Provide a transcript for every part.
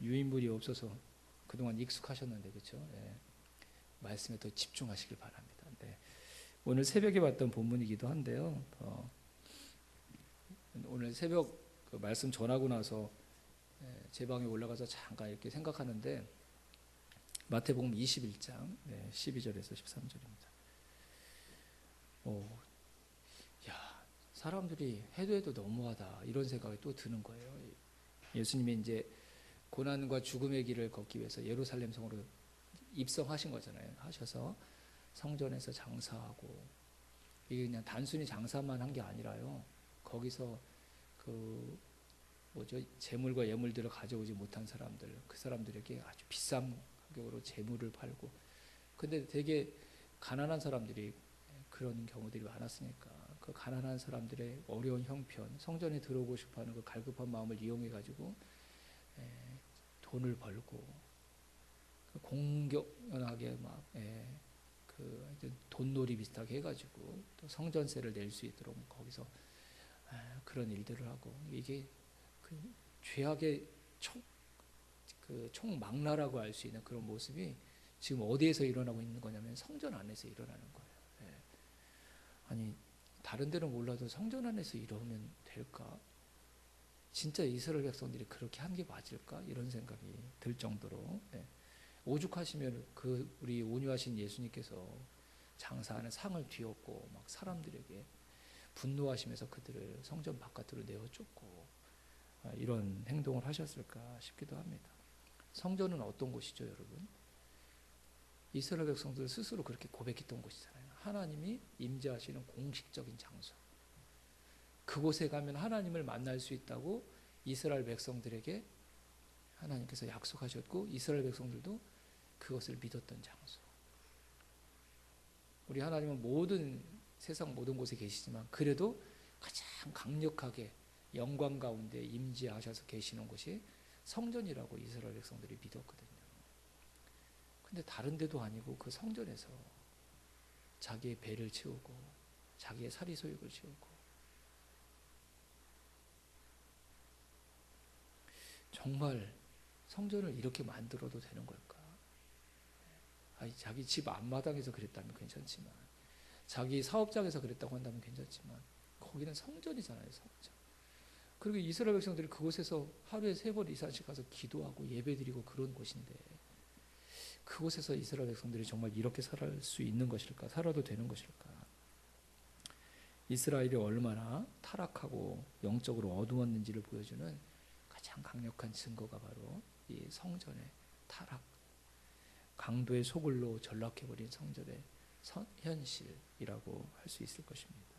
유인물이 없어서 그동안 익숙하셨는데, 그렇죠? 예. 말씀에 더 집중하시길 바랍니다. 네. 오늘 새벽에 봤던 본문이기도 한데요. 오늘 새벽 그 말씀 전하고 나서 제 방에 올라가서 잠깐 이렇게 생각하는데, 마태복음 21장 12절에서 13절입니다. 야, 사람들이 해도 너무하다 이런 생각이 또 드는 거예요. 예수님이 이제 고난과 죽음의 길을 걷기 위해서 예루살렘 성으로 입성하신 거잖아요. 하셔서 성전에서 장사하고, 이게 그냥 단순히 장사만 한 게 아니라요. 거기서 그 재물과 예물들을 가져오지 못한 사람들, 그 사람들에게 아주 비싼 가격으로 재물을 팔고, 근데 되게 가난한 사람들이 그런 경우들이 많았으니까 그 가난한 사람들의 어려운 형편, 성전에 들어오고 싶어하는 그 갈급한 마음을 이용해 가지고 돈을 벌고, 공경연하게 막 돈놀이 비슷하게 해가지고 또 성전세를 낼 수 있도록 거기서 그런 일들을 하고, 이게 그 죄악의 총망라라고 할 수 있는 그런 모습이 지금 어디에서 일어나고 있는 거냐면 성전 안에서 일어나는 거예요. 아니, 다른 데는 몰라도 성전 안에서 이러면 될까? 진짜 이스라엘 백성들이 그렇게 한 게 맞을까? 이런 생각이 들 정도로, 오죽하시면 그 우리 온유하신 예수님께서 장사하는 상을 뒤엎고 막 사람들에게 분노하시면서 그들을 성전 바깥으로 내어쫓고 이런 행동을 하셨을까 싶기도 합니다. 성전은 어떤 곳이죠, 여러분? 이스라엘 백성들 스스로 그렇게 고백했던 곳이잖아요. 하나님이 임재하시는 공식적인 장소. 그곳에 가면 하나님을 만날 수 있다고 이스라엘 백성들에게 하나님께서 약속하셨고, 이스라엘 백성들도 그것을 믿었던 장소. 우리 하나님은 세상 모든 곳에 계시지만 그래도 가장 강력하게 영광 가운데 임재하셔서 계시는 곳이 성전이라고 이스라엘 백성들이 믿었거든요. 근데 다른 데도 아니고 그 성전에서 자기의 배를 채우고 자기의 사리소욕을 채우고, 정말 성전을 이렇게 만들어도 되는 걸까? 아니, 자기 집 앞마당에서 그랬다면 괜찮지만, 자기 사업장에서 그랬다고 한다면 괜찮지만, 거기는 성전이잖아요, 성전. 그리고 이스라엘 백성들이 그곳에서 하루에 3번 이상씩 가서 기도하고 예배드리고 그런 곳인데, 그곳에서 이스라엘 백성들이 정말 이렇게 살 수 있는 것일까? 살아도 되는 것일까? 이스라엘이 얼마나 타락하고 영적으로 어두웠는지를 보여주는 가장 강력한 증거가 바로 이 성전의 타락, 강도의 소굴로 전락해버린 성전의 현실이라고 할 수 있을 것입니다.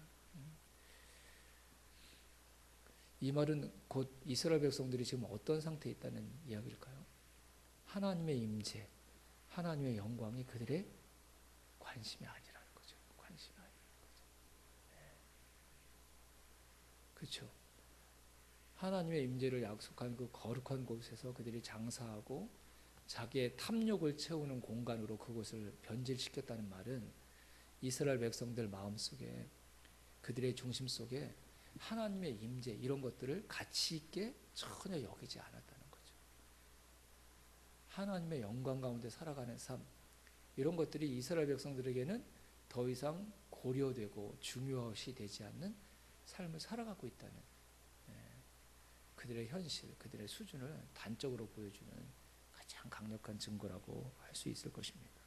이 말은 곧 이스라엘 백성들이 지금 어떤 상태에 있다는 이야기일까요? 하나님의 임재, 하나님의 영광이 그들의 관심이 아니라는 거죠. 관심이 아니라는 거죠. 그렇죠. 하나님의 임재를 약속한 그 거룩한 곳에서 그들이 장사하고 자기의 탐욕을 채우는 공간으로 그곳을 변질시켰다는 말은 이스라엘 백성들 마음속에, 그들의 중심 속에 하나님의 임재 이런 것들을 가치 있게 전혀 여기지 않았다는 거죠. 하나님의 영광 가운데 살아가는 삶, 이런 것들이 이스라엘 백성들에게는 더 이상 고려되고 중요시 되지 않는 삶을 살아가고 있다는, 그들의 현실, 그들의 수준을 단적으로 보여주는 가장 강력한 증거라고 할 수 있을 것입니다.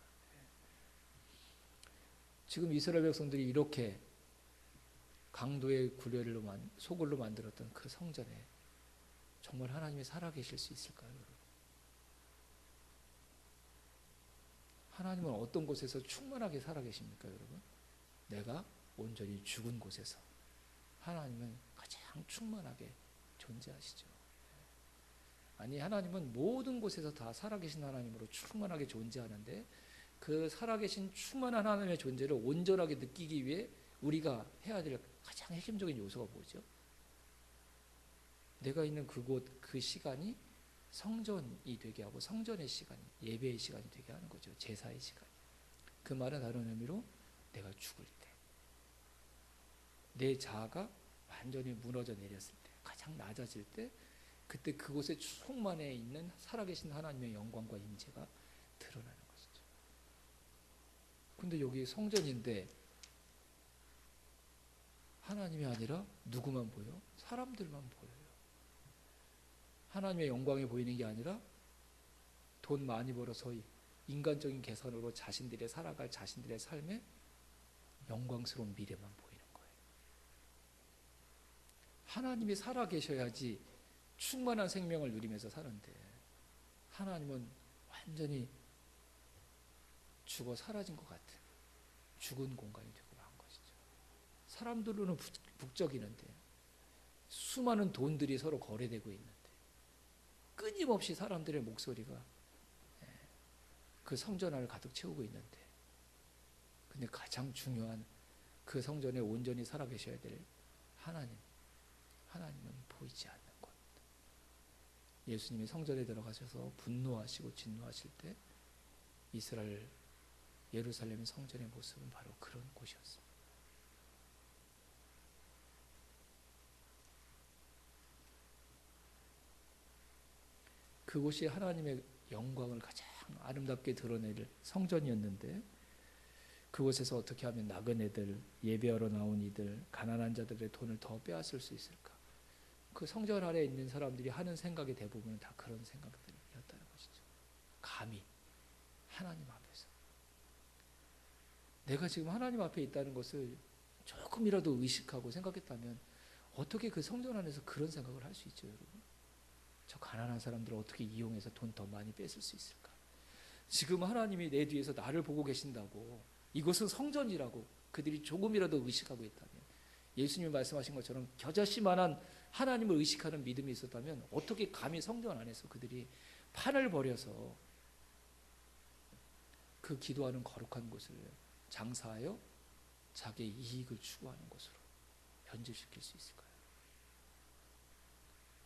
지금 이스라엘 백성들이 이렇게 강도의 소굴로 만들었던 그 성전에 정말 하나님이 살아계실 수 있을까요, 여러분? 하나님은 어떤 곳에서 충만하게 살아계십니까, 여러분? 내가 온전히 죽은 곳에서 하나님은 가장 충만하게 존재하시죠. 아니, 하나님은 모든 곳에서 다 살아계신 하나님으로 충만하게 존재하는데, 그 살아계신 충만한 하나님의 존재를 온전하게 느끼기 위해 우리가 해야 될 가장 핵심적인 요소가 뭐죠? 내가 있는 그곳, 그 시간이 성전이 되게 하고, 성전의 시간이 예배의 시간이 되게 하는 거죠. 제사의 시간. 그 말은 다른 의미로 내가 죽을 때, 내 자아가 완전히 무너져 내렸을 때, 가장 낮아질 때, 그때 그곳에 충만해 있는 살아계신 하나님의 영광과 임재가 드러나는 것이죠. 근데 여기 성전인데 하나님이 아니라 누구만 보여? 사람들만 보여요. 하나님의 영광이 보이는 게 아니라 돈 많이 벌어서 인간적인 계산으로 자신들의 살아갈 자신들의 삶에 영광스러운 미래만 보이는 거예요. 하나님이 살아계셔야지 충만한 생명을 누리면서 사는데 하나님은 완전히 죽어 사라진 것 같은 죽은 공간이 되고 만 것이죠. 사람들로는 북적이는데 수많은 돈들이 서로 거래되고 있는데 끊임없이 사람들의 목소리가 그 성전 안을 가득 채우고 있는데 근데 가장 중요한 그 성전에 온전히 살아계셔야 될 하나님은 보이지 않는 것. 예수님이 성전에 들어가셔서 분노하시고 진노하실 때 이스라엘 예루살렘 성전의 모습은 바로 그런 곳이었습니다. 그곳이 하나님의 영광을 가장 아름답게 드러낼 성전이었는데 그곳에서 어떻게 하면 나그네들, 예배하러 나온 이들, 가난한 자들의 돈을 더 빼앗을 수 있을까? 그 성전 안에 있는 사람들이 하는 생각의 대부분은 다 그런 생각들이었다는 것이죠. 감히 하나님 앞에서 내가 지금 하나님 앞에 있다는 것을 조금이라도 의식하고 생각했다면 어떻게 그 성전 안에서 그런 생각을 할 수 있죠, 여러분? 저 가난한 사람들을 어떻게 이용해서 돈 더 많이 뺏을 수 있을까? 지금 하나님이 내 뒤에서 나를 보고 계신다고, 이것은 성전이라고 그들이 조금이라도 의식하고 있다면, 예수님이 말씀하신 것처럼 겨자씨만한 하나님을 의식하는 믿음이 있었다면 어떻게 감히 성전 안에서 그들이 판을 벌여서 그 기도하는 거룩한 곳을 장사하여 자기의 이익을 추구하는 것으로 변질시킬 수 있을까요?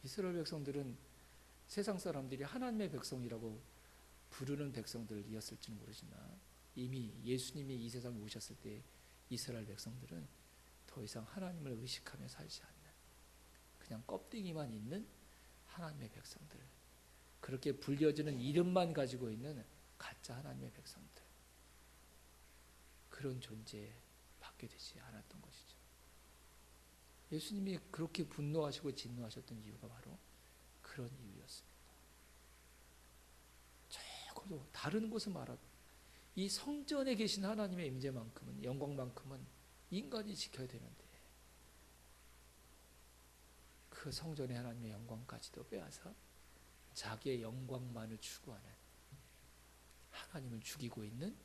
이스라엘 백성들은 세상 사람들이 하나님의 백성이라고 부르는 백성들이었을지 모르지만 이미 예수님이 이 세상에 오셨을 때 이스라엘 백성들은 더 이상 하나님을 의식하며 살지 않는 그냥 껍데기만 있는 하나님의 백성들, 그렇게 불려지는 이름만 가지고 있는 가짜 하나님의 백성들, 그런 존재에 받게 되지 않았던 것이죠. 예수님이 그렇게 분노하시고 진노하셨던 이유가 바로 그런 이유였습니다. 조금도 다른 곳은 말아도 이 성전에 계신 하나님의 임재만큼은, 영광만큼은 인간이 지켜야 되는데 그 성전의 하나님의 영광까지도 빼앗아 자기의 영광만을 추구하는, 하나님을 죽이고 있는,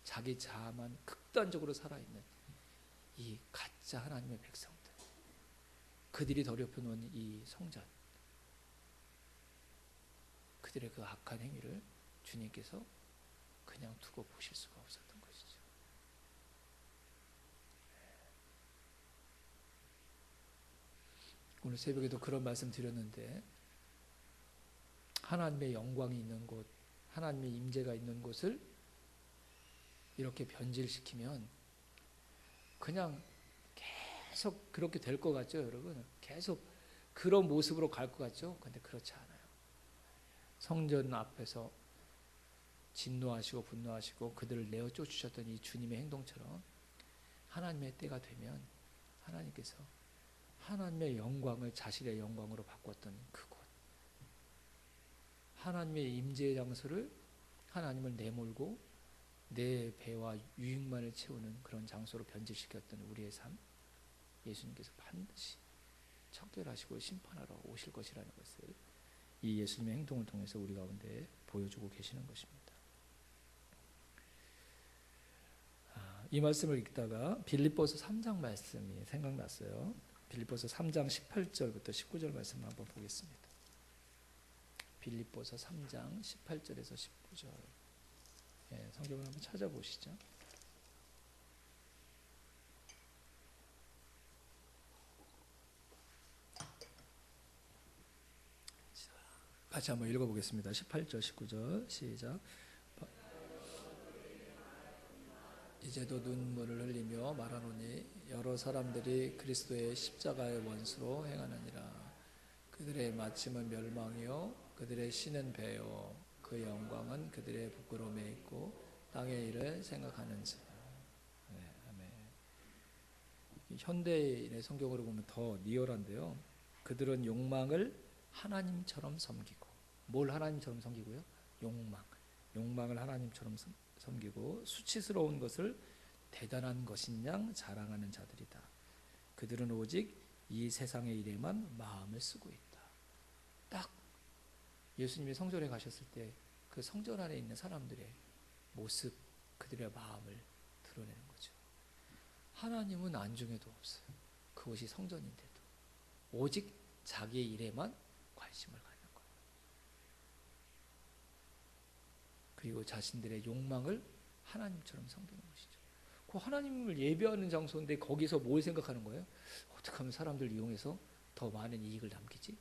자기 자아만 극단적으로 살아있는 이 가짜 하나님의 백성들, 그들이 더럽혀놓은 이 성전, 그들의 그 악한 행위를 주님께서 그냥 두고 보실 수가 없었던 것이죠. 오늘 새벽에도 그런 말씀 드렸는데 하나님의 영광이 있는 곳, 하나님의 임재가 있는 곳을 이렇게 변질시키면 그냥 계속 그렇게 될 것 같죠, 여러분? 계속 그런 모습으로 갈 것 같죠? 근데 그렇지 않아요. 성전 앞에서 진노하시고 분노하시고 그들을 내어 쫓으셨던 이 주님의 행동처럼 하나님의 때가 되면 하나님께서 하나님의 영광을 자신의 영광으로 바꿨던 그곳, 하나님의 임재의 장소를 하나님을 내몰고 내 배와 유익만을 채우는 그런 장소로 변질시켰던 우리의 삶, 예수님께서 반드시 척결하시고 심판하러 오실 것이라는 것을 이 예수님의 행동을 통해서 우리 가운데 보여주고 계시는 것입니다. 이 말씀을 읽다가 빌립보서 3장 말씀이 생각났어요. 빌립보서 3장 18절부터 19절 말씀을 한번 보겠습니다. 빌립보서 3장 18절에서 19절. 성경을 한번 찾아보시죠. 같이 한번 읽어보겠습니다. 18절, 19절 시작. 이제도 눈물을 흘리며 말하노니 여러 사람들이 그리스도의 십자가의 원수로 행하느니라. 그 그들의 마침은 멸망이요 그들의 신은 배요 그 영광은 그들의 부끄러움에 있고 땅의 일을 생각하는지. 네, 아멘. 현대인의 성경으로 보면 더 리얼한데요. 그들은 욕망을 하나님처럼 섬기고, 뭘 하나님처럼 섬기고요? 욕망을 하나님처럼 섬기고 수치스러운 것을 대단한 것인 양 자랑하는 자들이다. 그들은 오직 이 세상의 일에만 마음을 쓰고 있다. 딱 예수님이 성전에 가셨을 때 그 성전 안에 있는 사람들의 모습, 그들의 마음을 드러내는 거죠. 하나님은 안중에도 없어요. 그것이 성전인데도 오직 자기의 일에만 관심을 갖는 거예요. 그리고 자신들의 욕망을 하나님처럼 섬기는 것이죠. 그 하나님을 예배하는 장소인데 거기서 뭘 생각하는 거예요? 어떻게 하면 사람들 이용해서 더 많은 이익을 남기지?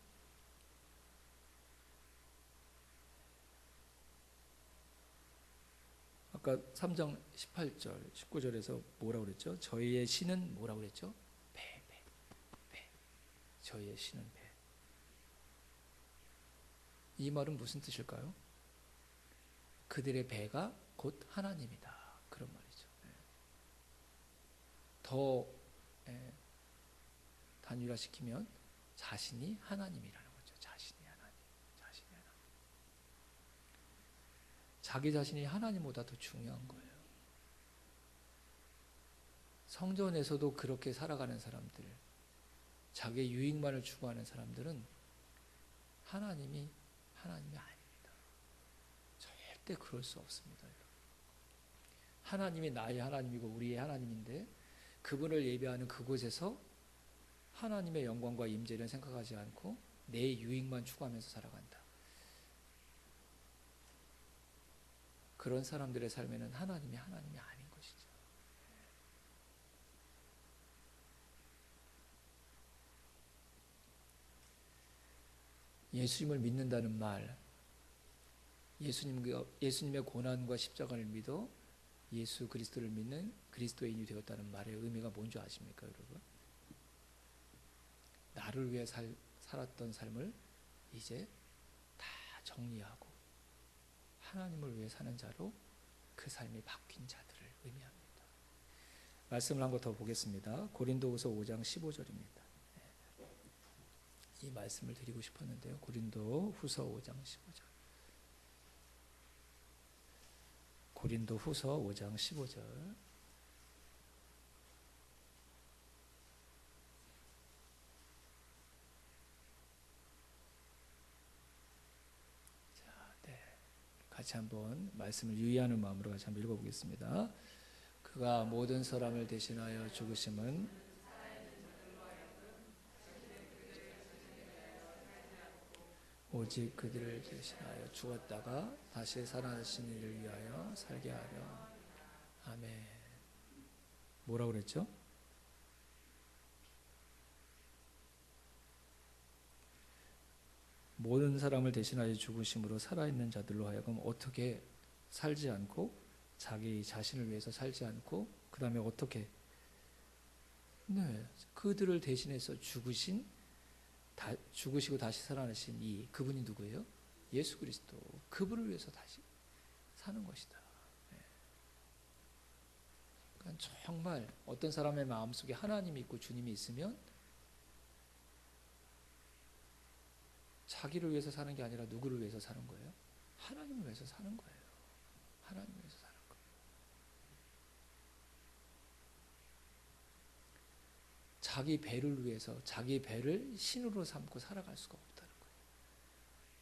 아까 3장 18절, 19절에서 뭐라고 그랬죠? 저희의 신은 뭐라고 그랬죠? 배. 저희의 신은 배. 이 말은 무슨 뜻일까요? 그들의 배가 곧 하나님이다. 그런 말이죠. 더 단일화시키면 자신이 하나님이라는 거죠. 자신이 하나님. 자기 자신이 하나님보다 더 중요한 거예요. 성전에서도 그렇게 살아가는 사람들, 자기의 유익만을 추구하는 사람들은 하나님이 아닙니다. 절대 그럴 수 없습니다. 하나님이 나의 하나님이고 우리의 하나님인데 그분을 예배하는 그곳에서 하나님의 영광과 임재를 생각하지 않고 내 유익만 추구하면서 살아간다. 그런 사람들의 삶에는 하나님이 아닌 것이죠. 예수님을 믿는다는 말, 예수님의 고난과 십자가를 믿어 예수 그리스도를 믿는 그리스도인이 되었다는 말의 의미가 뭔지 아십니까, 여러분? 나를 위해 살았던 삶을 이제 다 정리하고 하나님을 위해 사는 자로 그 삶이 바뀐 자들을 의미합니다. 말씀을 한 번 더 보겠습니다. 고린도후서 5장 15절입니다. 이 말씀을 드리고 싶었는데요. 고린도후서 5장 15절. 고린도후서 5장 15절. 같이 한번 말씀을 유의하는 마음으로 같이 한번 읽어보겠습니다. 그가 모든 사람을 대신하여 죽으심은 오직 그들을 대신하여 죽었다가 다시 살아나신 이를 위하여 살게 하려. 아멘. 뭐라고 그랬죠? 모든 사람을 대신하여 죽으심으로 살아있는 자들로 하여금 어떻게 살지 않고 자기 자신을 위해서 살지 않고 그 다음에 어떻게 그들을 대신해서 죽으시고 다시 살아나신 그분이 누구예요? 예수 그리스도. 그분을 위해서 다시 사는 것이다. 그러니까 정말 어떤 사람의 마음속에 하나님이 있고 주님이 있으면 자기를 위해서 사는 게 아니라 누구를 위해서 사는 거예요? 하나님을 위해서 사는 거예요. 하나님을 위해서 사는 거예요. 자기 배를 위해서 자기 배를 신으로 삼고 살아갈 수가 없다는 거예요.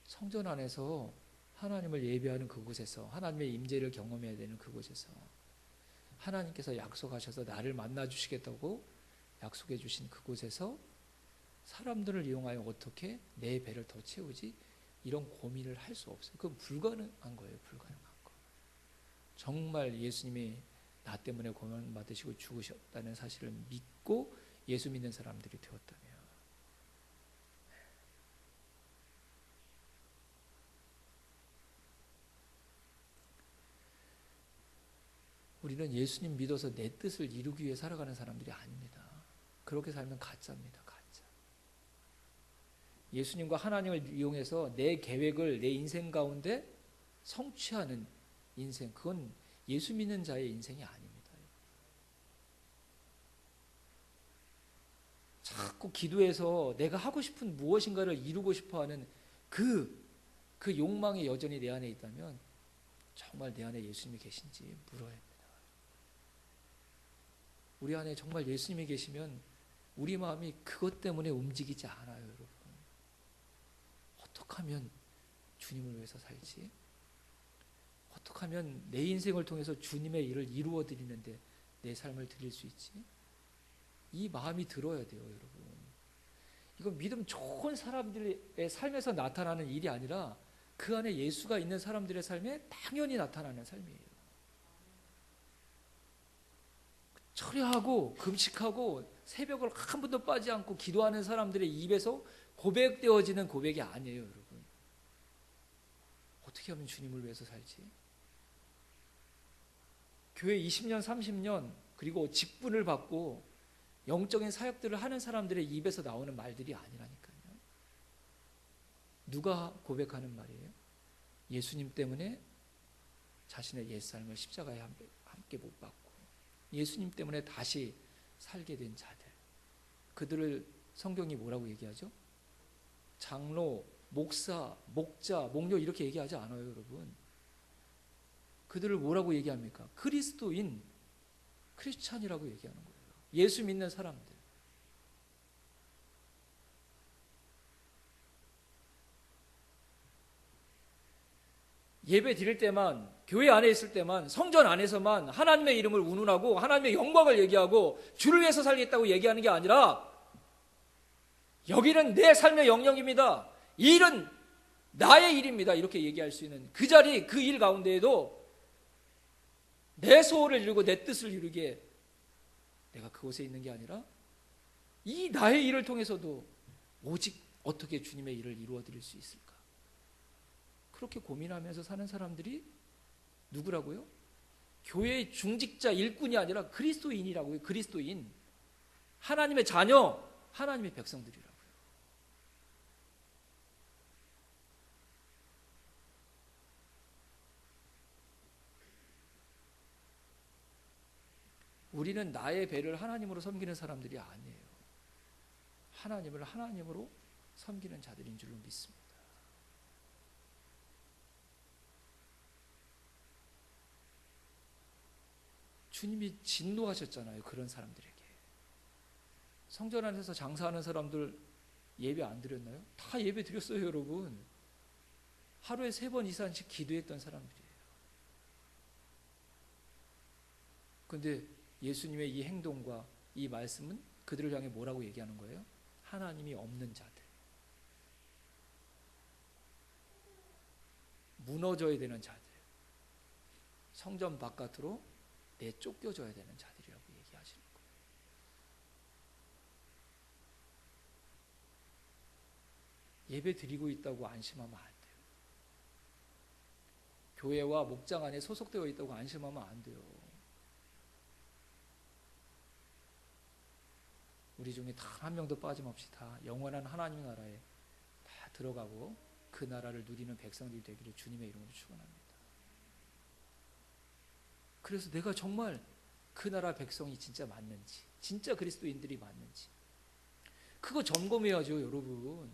성전 안에서 하나님을 예배하는 그곳에서 하나님의 임재를 경험해야 되는 그곳에서 하나님께서 약속하셔서 나를 만나 주시겠다고 약속해 주신 그곳에서 사람들을 이용하여 어떻게 내 배를 더 채우지? 이런 고민을 할 수 없어요. 그건 불가능한 거예요. 불가능한 거. 정말 예수님이 나 때문에 고난 받으시고 죽으셨다는 사실을 믿고 예수 믿는 사람들이 되었다면 우리는 예수님 믿어서 내 뜻을 이루기 위해 살아가는 사람들이 아닙니다. 그렇게 살면 가짜입니다. 가짜. 예수님과 하나님을 이용해서 내 계획을 내 인생 가운데 성취하는 인생, 그건 예수 믿는 자의 인생이 아닙니다. 자꾸 기도해서 내가 하고 싶은 무엇인가를 이루고 싶어하는 그 욕망이 여전히 내 안에 있다면 정말 내 안에 예수님이 계신지 물어야 합니다. 우리 안에 정말 예수님이 계시면 우리 마음이 그것 때문에 움직이지 않아요, 여러분. 어떻게 하면 주님을 위해서 살지? 어떻게 하면 내 인생을 통해서 주님의 일을 이루어 드리는데 내 삶을 드릴 수 있지? 이 마음이 들어야 돼요, 여러분. 이건 믿음 좋은 사람들의 삶에서 나타나는 일이 아니라 그 안에 예수가 있는 사람들의 삶에 당연히 나타나는 삶이에요. 철야하고 금식하고 새벽을 한 번도 빠지 않고 기도하는 사람들의 입에서 고백되어지는 고백이 아니에요, 여러분. 어떻게 하면 주님을 위해서 살지? 교회 20년, 30년 그리고 직분을 받고 영적인 사역들을 하는 사람들의 입에서 나오는 말들이 아니라니까요. 누가 고백하는 말이에요? 예수님 때문에 자신의 옛삶을 십자가에 함께 못 박고 예수님 때문에 다시 살게 된 자들, 그들을 성경이 뭐라고 얘기하죠? 장로, 목사, 목자, 목녀 이렇게 얘기하지 않아요, 여러분. 그들을 뭐라고 얘기합니까? 그리스도인, 크리스찬이라고 얘기하는 거예요. 예수 믿는 사람들. 예배 드릴 때만, 교회 안에 있을 때만, 성전 안에서만 하나님의 이름을 운운하고 하나님의 영광을 얘기하고 주를 위해서 살겠다고 얘기하는 게 아니라 여기는 내 삶의 영역입니다. 이 일은 나의 일입니다. 이렇게 얘기할 수 있는 그 자리, 그 일 가운데에도 내 소원을 이루고 내 뜻을 이루기에 내가 그곳에 있는 게 아니라 이 나의 일을 통해서도 오직 어떻게 주님의 일을 이루어 드릴 수 있을까? 그렇게 고민하면서 사는 사람들이 누구라고요? 교회의 중직자 일꾼이 아니라 그리스도인이라고요. 그리스도인, 하나님의 자녀, 하나님의 백성들이라고요. 우리는 나의 배를 하나님으로 섬기는 사람들이 아니에요. 하나님을 하나님으로 섬기는 자들인 줄로 믿습니다. 주님이 진노하셨잖아요, 그런 사람들에게. 성전 안에서 장사하는 사람들 예배 안 드렸나요? 다 예배 드렸어요, 여러분. 하루에 3번 이상씩 기도했던 사람들이에요. 그런데 예수님의 이 행동과 이 말씀은 그들을 향해 뭐라고 얘기하는 거예요? 하나님이 없는 자들, 무너져야 되는 자들, 성전 바깥으로 내쫓겨져야 되는 자들이라고 얘기하시는 거예요. 예배 드리고 있다고 안심하면 안 돼요. 교회와 목장 안에 소속되어 있다고 안심하면 안 돼요. 우리 중에 단 한 명도 빠짐없이 다 영원한 하나님 나라에 다 들어가고 그 나라를 누리는 백성들이 되기를 주님의 이름으로 축원합니다. 그래서 내가 정말 그 나라 백성이 진짜 맞는지, 진짜 그리스도인들이 맞는지 그거 점검해야죠, 여러분.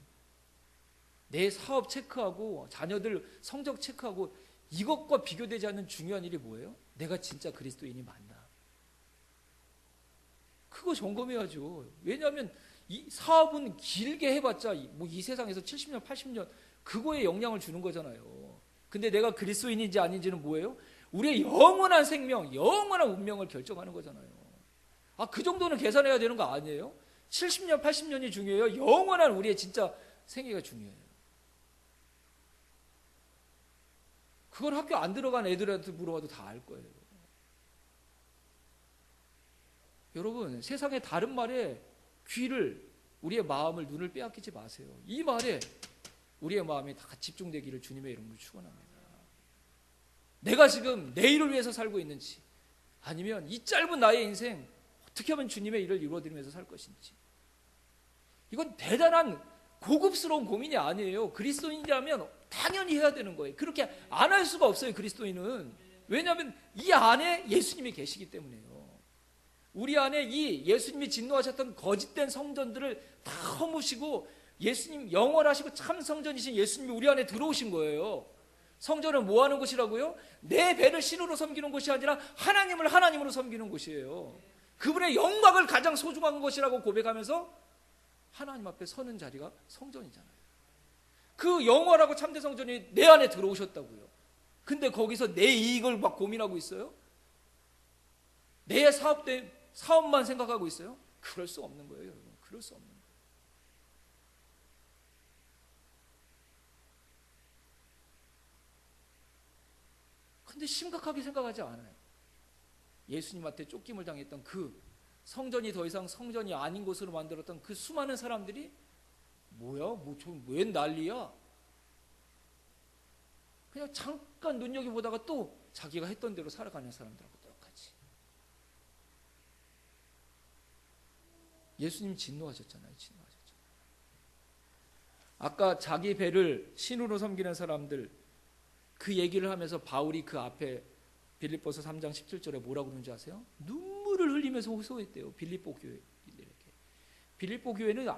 내 사업 체크하고 자녀들 성적 체크하고 이것과 비교되지 않는 중요한 일이 뭐예요? 내가 진짜 그리스도인이 맞나? 그거 점검해야죠. 왜냐하면 이 사업은 길게 해봤자 뭐 이 세상에서 70년, 80년 그거에 영향을 주는 거잖아요. 근데 내가 그리스도인인지 아닌지는 뭐예요? 우리의 영원한 생명, 영원한 운명을 결정하는 거잖아요. 그 정도는 계산해야 되는 거 아니에요? 70년, 80년이 중요해요? 영원한 우리의 진짜 생애가 중요해요. 그걸 학교 안 들어간 애들한테 물어봐도 다 알 거예요. 여러분, 세상의 다른 말에 귀를, 우리의 마음을, 눈을 빼앗기지 마세요. 이 말에 우리의 마음이 다 집중되기를 주님의 이름으로 축원합니다. 내가 지금 내일을 위해서 살고 있는지, 아니면 이 짧은 나의 인생 어떻게 하면 주님의 일을 이루어드리면서 살 것인지, 이건 대단한 고급스러운 고민이 아니에요. 그리스도인이라면 당연히 해야 되는 거예요. 그렇게 안 할 수가 없어요, 그리스도인은. 왜냐하면 이 안에 예수님이 계시기 때문에요. 우리 안에 이 예수님이 진노하셨던 거짓된 성전들을 다 허무시고 예수님 영원하시고 참 성전이신 예수님이 우리 안에 들어오신 거예요. 성전은 뭐 하는 곳이라고요? 내 배를 신으로 섬기는 곳이 아니라 하나님을 하나님으로 섬기는 곳이에요. 그분의 영광을 가장 소중한 것이라고 고백하면서 하나님 앞에 서는 자리가 성전이잖아요. 그 영원하고 참된 성전이 내 안에 들어오셨다고요. 근데 거기서 내 이익을 막 고민하고 있어요? 내 사업만 생각하고 있어요? 그럴 수 없는 거예요, 여러분. 그럴 수 없는 거예요. 근데 심각하게 생각하지 않아요. 예수님한테 쫓김을 당했던 그 성전이 더 이상 성전이 아닌 곳으로 만들었던 그 수많은 사람들이 뭐야? 웬 난리야? 그냥 잠깐 눈여겨보다가 또 자기가 했던 대로 살아가는 사람들하고 똑같이. 예수님 진노하셨잖아요. 아까 자기 배를 신으로 섬기는 사람들, 그 얘기를 하면서 바울이 그 앞에 빌립보서 3장 17절에 뭐라고 그러는지 아세요? 눈물을 흘리면서 호소했대요. 빌립보 교회들에게. 빌립보 교회는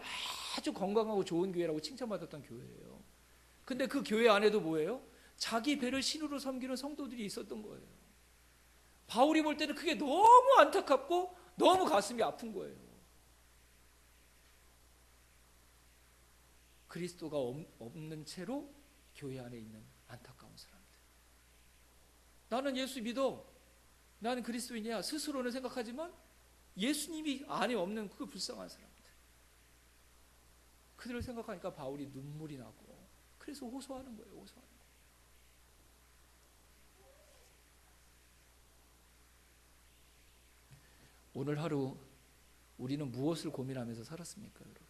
아주 건강하고 좋은 교회라고 칭찬받았던 교회예요. 근데 그 교회 안에도 뭐예요? 자기 배를 신으로 섬기는 성도들이 있었던 거예요. 바울이 볼 때는 그게 너무 안타깝고 너무 가슴이 아픈 거예요. 그리스도가 없는 채로 교회 안에 있는 안타까운 사람들. 나는 예수 믿어. 나는 그리스도인이야. 스스로는 생각하지만 예수님이 안에 없는 그 불쌍한 사람들. 그들을 생각하니까 바울이 눈물이 나고 그래서 호소하는 거예요. 호소하는 거예요. 오늘 하루 우리는 무엇을 고민하면서 살았습니까, 여러분?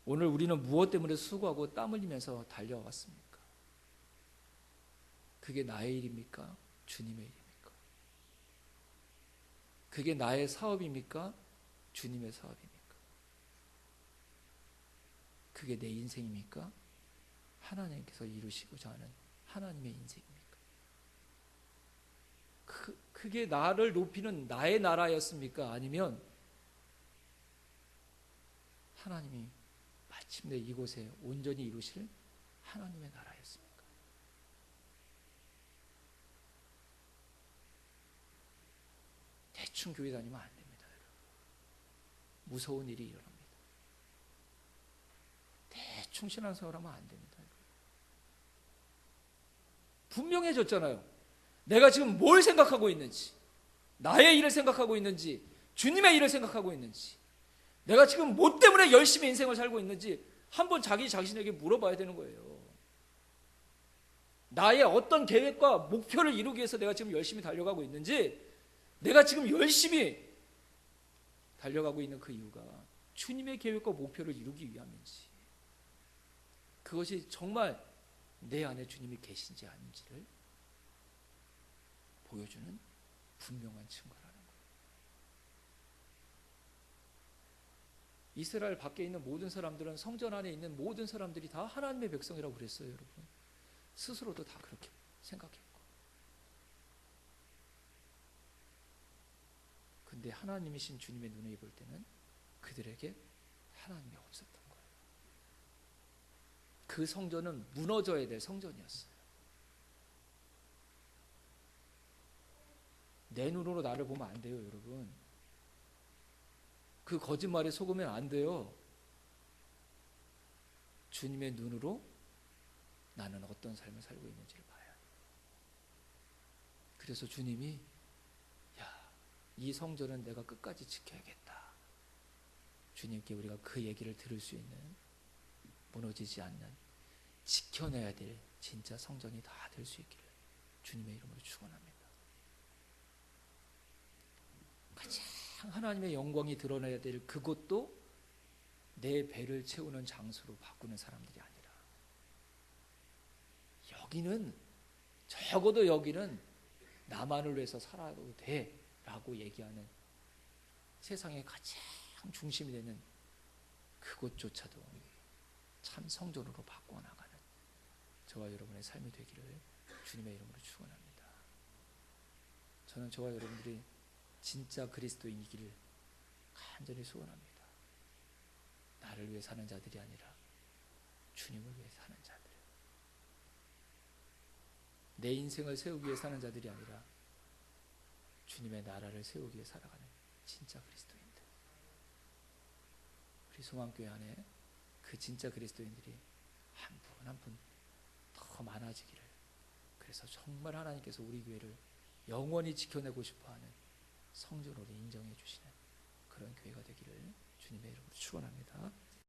오늘 우리는 무엇 때문에 수고하고 땀 흘리면서 달려왔습니까? 그게 나의 일입니까? 주님의 일입니까? 그게 나의 사업입니까? 주님의 사업입니까? 그게 내 인생입니까? 하나님께서 이루시고자 하는 하나님의 인생입니까? 그게 나를 높이는 나의 나라였습니까? 아니면 하나님이 마침내 이곳에 온전히 이루실 하나님의 나라였습니까? 대충 교회 다니면 안 됩니다, 여러분. 무서운 일이 일어납니다. 대충 신앙생활하면 안 됩니다, 여러분. 분명해졌잖아요. 내가 지금 뭘 생각하고 있는지, 나의 일을 생각하고 있는지, 주님의 일을 생각하고 있는지, 내가 지금 뭐 때문에 열심히 인생을 살고 있는지 한번 자기 자신에게 물어봐야 되는 거예요. 나의 어떤 계획과 목표를 이루기 위해서 내가 지금 열심히 달려가고 있는지, 내가 지금 열심히 달려가고 있는 그 이유가 주님의 계획과 목표를 이루기 위함인지, 그것이 정말 내 안에 주님이 계신지 아닌지를 보여주는 분명한 증거라는 거예요. 이스라엘 밖에 있는 모든 사람들은, 성전 안에 있는 모든 사람들이 다 하나님의 백성이라고 그랬어요, 여러분. 스스로도 다 그렇게 생각했고. 근데 하나님이신 주님의 눈에 볼 때는 그들에게 하나님이 없었던 거예요. 그 성전은 무너져야 될 성전이었어요. 내 눈으로 나를 보면 안 돼요, 여러분. 그 거짓말에 속으면 안 돼요. 주님의 눈으로 나는 어떤 삶을 살고 있는지를 봐야 해요. 그래서 주님이 이 성전은 내가 끝까지 지켜야겠다. 주님께 우리가 그 얘기를 들을 수 있는, 무너지지 않는, 지켜내야 될 진짜 성전이 다 될 수 있기를 주님의 이름으로 축원합니다. 가장 하나님의 영광이 드러나야 될 그곳도 내 배를 채우는 장소로 바꾸는 사람들이 아니라, 여기는, 적어도 여기는 나만을 위해서 살아도 돼 라고 얘기하는, 세상의 가장 중심이 되는 그것조차도 참 성전으로 바꿔나가는 저와 여러분의 삶이 되기를 주님의 이름으로 축원합니다. 저는 저와 여러분들이 진짜 그리스도인이기를 간절히 소원합니다. 나를 위해 사는 자들이 아니라 주님을 위해 사는 자들, 내 인생을 세우기 위해 사는 자들이 아니라 주님의 나라를 세우기 위해 살아가는 진짜 그리스도인들, 우리 소망교회 안에 그 진짜 그리스도인들이 한 분 한 분 더 많아지기를, 그래서 정말 하나님께서 우리 교회를 영원히 지켜내고 싶어하는 성전으로 인정해 주시는 그런 교회가 되기를 주님의 이름으로 축원합니다.